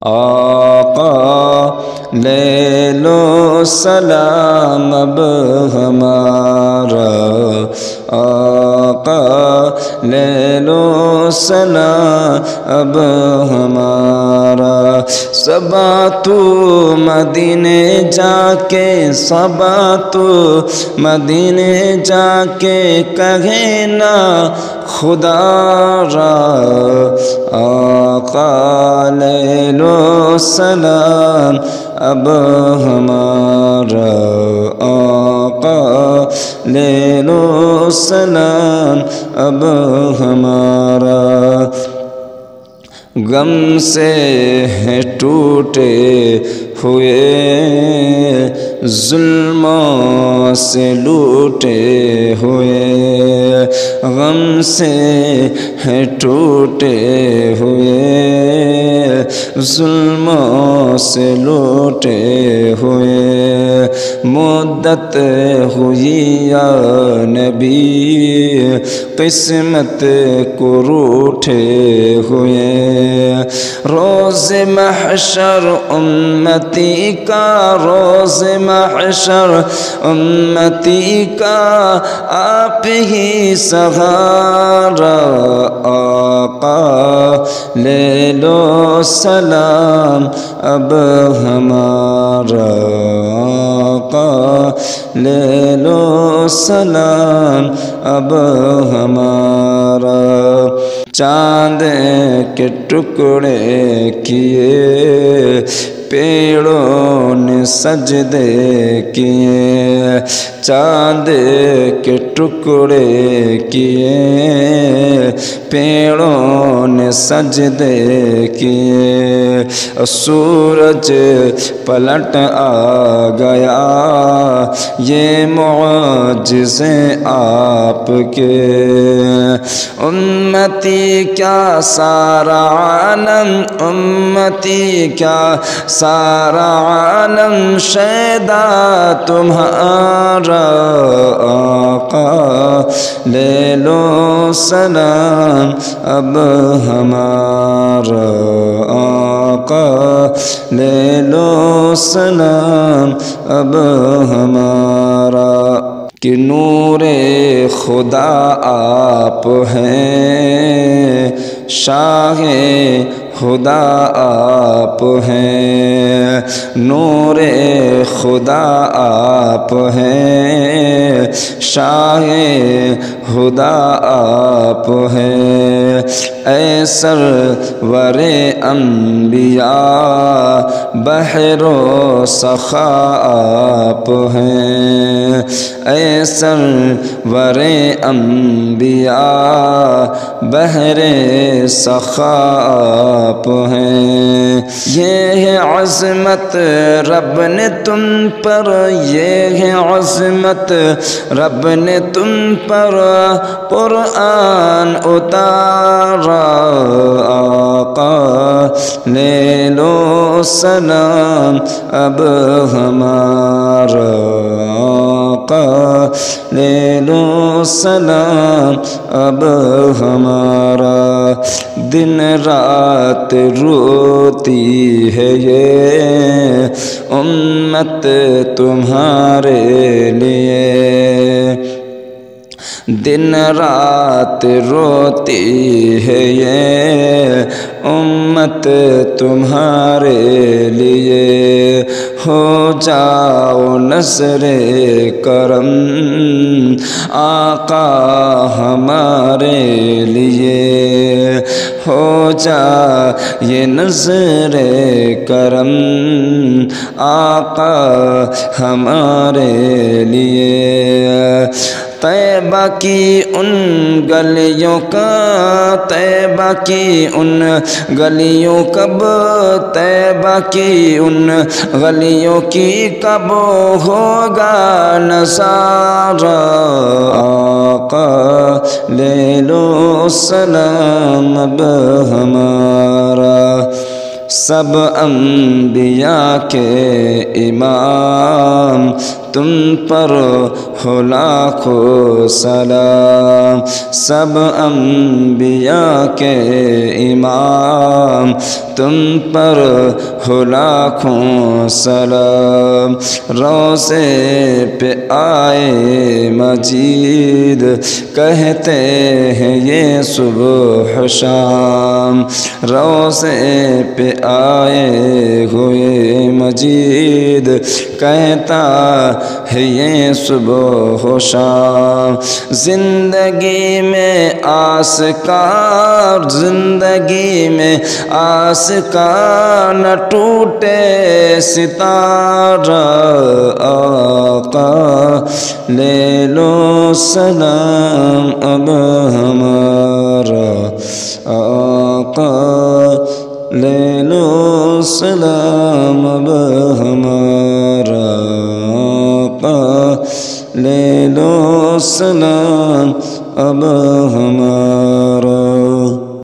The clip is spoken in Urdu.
آقا لے لو سلام اب ہمارا، آقا لے لو سلام اب ہمارا۔ صبا تو مدینے جا کے، صبا تو مدینے جا کے کہے نا خدا را، آقا لے لو سلام اب ہمارا، آقا لے لو سلام اب ہمارا۔ غم سے ہیں ٹوٹے ہوئے، ظلموں سے لوٹے ہوئے، غم سے ہیں ٹوٹے ہوئے، ظلموں سے لوٹے ہوئے۔ مدت ہوئی یا نبی قسمت کو روٹھے ہوئے، روز محشر امتی کا، روز محشر امتی کا آپ ہی سہارا، آقا لے لو سلام اب ہمارا، آقا لے لو سلام اب ہمارا۔ چاند کے ٹکڑے کیے پیڑوں نے سجدے کیے، چاند کے ٹکڑے کیے پیڑوں نے سجدے کیے، سورج پلٹ آ گیا، یہ معجزے آپ کے۔ امتی کیا سارا عالم، امتی کیا سارا عالم شیدا تمہارا، آقا لے لو سلام اب ہمارا، آقا لے لو سلام اب ہمارا۔ کہ نور خدا آپ ہیں، شاہ خدا آپ ہیں، نور خدا آپ ہیں، شاہ خدا آپ ہیں۔ اے سرور انبیاء بحر و سخا آپ ہیں، اے سرور انبیاء بحر سخا آپ ہیں۔ یہ ہے عظمت رب نے تم پر، یہ ہے عظمت رب نے تم پر، قرآن اتارا، آقا لے لو سلام اب ہمارا، آقا لے لو سلام اب ہمارا۔ دن رات روتی ہے یہ امت تمہارے لیے، دن رات روتی ہے یہ امت تمہارے لیے، ہو جاؤ نظر کرم آقا ہمارے لیے، ہو جا یہ نظر کرم آقا ہمارے لیے۔ طیبہ کی ان گلیوں کا، طیبہ کی ان گلیوں کب، طیبہ کی ان گلیوں کی کب ہوگا نظارہ، آقا لے لو سلام اب ہمارا۔ سب انبیاء کے امام تم پر ہو لاکھوں سلام، سب انبیاء کے امام تم پر ہو لاکھوں سلام، روضے پہ آئے مجید کہتے ہیں یہ صبح و شام، روضے پہ آئے ہوئے مجید کہتا ہے یہ صبح و شام، زندگی میں آس کا، زندگی میں آس کا نہ ٹوٹے ستارہ، آقا لے لو سلام اب ہمارا، آقا لے لو سلام اب ہمارا، آقا لے لو سلام اب ہمارا۔